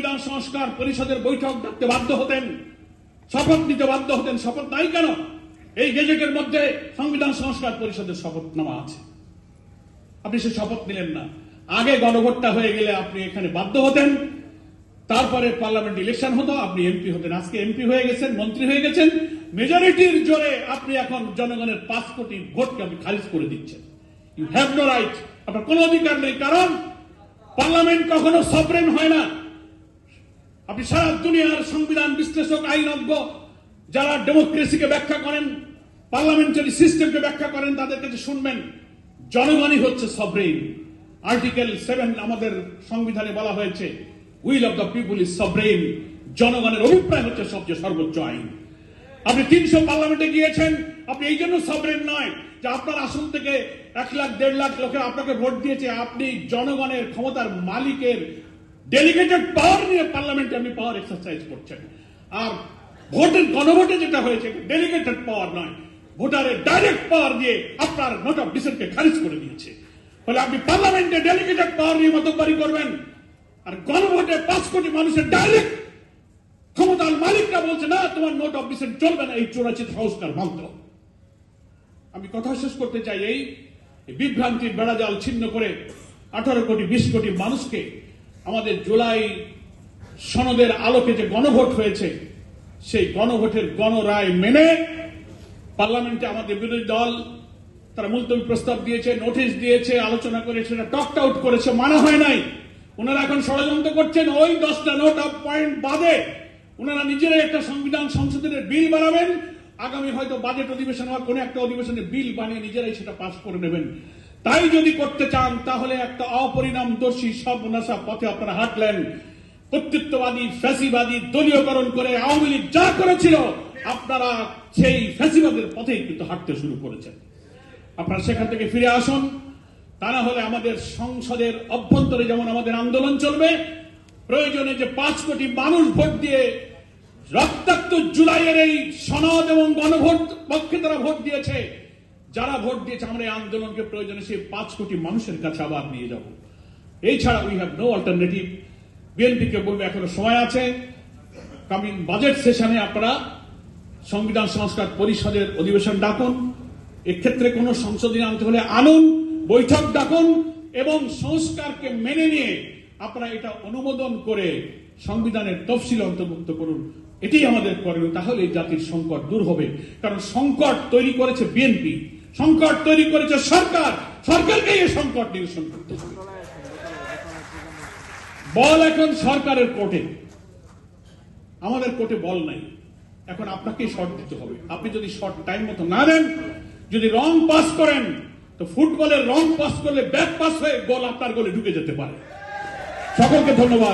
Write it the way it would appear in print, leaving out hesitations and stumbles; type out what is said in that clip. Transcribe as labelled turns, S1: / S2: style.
S1: সংবিধান সংস্কার পরিষদের বৈঠক ডাকতে বাধ্য হতেন, শপথ নিতে বাধ্য হতেন। শপথ নাই কেন? এই গেজেটের মধ্যে সংবিধান সংস্কার পরিষদের শপথনামা আছে। আপনি সে শপথ নিলেন না। আগে গণভোটটা হয়ে গেলে আপনি এখানে বাধ্য হতেন, তারপরে পার্লামেন্ট ইলেকশন হতো, আপনি এমপি হতেন। আজকে এমপি হয়ে গেছেন, মন্ত্রী হয়ে গেছেন, মেজরিটির জোরে আপনি এখন জনগণের 5 কোটি ভোটকে আপনি খারিজ করে দিচ্ছেন। ইউ হ্যাভ নো রাইট, আপনার কোনো অধিকার নেই। কারণ পার্লামেন্ট কখনো সভরেন হয় না। আপনি সারা দুনিয়ার সংবিধান বিশ্লেষক, আইনজ্ঞ যারা ডেমোক্রেসিকে ব্যাখ্যা করেন, পার্লামেন্টারি সিস্টেমকে ব্যাখ্যা করেন, তাদের কাছে শুনবেন জনগণই হচ্ছে সভরেন। আর্টিকেল 7 আমাদের সংবিধানে বলা হয়েছে, will of the people is sovereign. জনগণের অভিপ্রায় হচ্ছে সবচেয়ে সর্বোচ্চ আইন। আপনি 300 পার্লামেন্টে গিয়েছেন, আপনি এই জন্য সভরেন নয় যে আপনার আসন থেকে 1 লাখ 1.5 লাখ লোকে আপনাকে ভোট দিয়েছে। আপনি জনগণের ক্ষমতার মালিকের ডেলিগেটেড পাওয়ার নিয়ে পার্লামেন্টে আপনি পাওয়ার এক্সারসাইজ করছেন। আর ভোটের গণভোটে যেটা হয়েছে ডেলিগেটেড পাওয়ার নয়, ভোটারের ডাইরেক্ট পাওয়ার দিয়ে আপনার নোট অফ ডিসেন্টকে খারিজ করে দিয়েছে। ফলে আপনি পার্লামেন্টে ডেলিগেটেড পাওয়ার নিয়ে মতবাড়ি করবেন, আর গণভোটে 5 কোটি মানুষের ডাইরেক্ট ক্ষমতার মালিকরা বলছে না তোমার নোট অফ ডিসেন্ট চলবে না। এই চোরাচিত সংস্কার মানতে। আমি কথা শেষ করতে চাই, এই বিভ্রান্তির বেড়াজাল ছিন্ন করে 18 কোটি 20 কোটি মানুষকে আমাদের জুলাই সনদের আলোকে যে গণভোট হয়েছে, সেই গণভোটের গণরায় মেনে পার্লামেন্টে আমাদের বিরোধী দল তারা মুলতবি প্রস্তাব দিয়েছে, নোটিশ দিয়েছে, আলোচনা করে সেটা টকড আউট করেছে, মানা হয় নাই। ওনারা এখন ষড়যন্ত্র করছেন, ওই 10টা নোট অফ পয়েন্ট বাদে ওনারা নিজেরাই একটা সংবিধান সংশোধনের বিল বানাবেন। আগামী হয়তো বাজেট অধিবেশন বা কোনো একটা অধিবেশনে বিল বানিয়ে নিজেরাই সেটা পাস করে নেবেন। তাই যদি করতে চান তাহলে একটা অপরিণামদর্শী সর্বনাশা পথে আপনারা হাঁটলেন। কর্তৃত্ববাদী, ফ্যাসিবাদী দলীয়করণ করে আওয়ামী লীগ যা করেছিল, আপনারা সেই ফ্যাসিবাদের পথেই কিন্তু হাঁটতে শুরু করেছেন। আপনারা সেখান থেকে ফিরে আসুন। তা না হলে আমাদের সংসদের অভ্যন্তরে যেমন আমাদের আন্দোলন চলবে, প্রয়োজনে যে 5 কোটি মানুষ ভোট দিয়ে রক্তাক্ত জুলাইয়ের এই সনদ এবং গণভোট পক্ষে তারা ভোট দিয়েছে, যারা ভোট দিয়েছে, আমরা এই আন্দোলনকে প্রয়োজনে সেই 5 কোটি মানুষের কাছে আবার নিয়ে যাব। এই ছাড়া উই হ্যাভ নো অল্টারনেটিভ। বিএনপিকে বলবে এখনো সময় আছে, কামিং বাজেট সেশনে আপনারা সংবিধান সংস্কার পরিষদের অধিবেশন ডাকুন। এক্ষেত্রে কোন সংশোধনী আনতে হলে আনুন, বৈঠক ডাকুন এবং সংস্কারকে মেনে নিয়ে আপনারা এটা অনুমোদন করে সংবিধানের তফসিল অন্তর্ভুক্ত করুন। এটাই আমাদের করণীয়। তাহলে এই জাতির সংকট দূর হবে। কারণ সংকট তৈরি করেছে বিএনপি, সংকট তৈরি করেছে সরকার, সরকারকে এই সংকট নিরসন করতে হবে। বল এখন সরকারের কোর্টে, আমাদের কোর্টে বল নাই। এখন আপনাকেই শর্ট দিতে হবে। আপনি যদি শর্ট টাইম মতো না দেন, যদি রং পাস করেন, তো ফুটবলের রং পাস করলে ব্যাক পাস হয়ে গোল আপনার গোলে ঢুকে যেতে পারে। সকলকে ধন্যবাদ।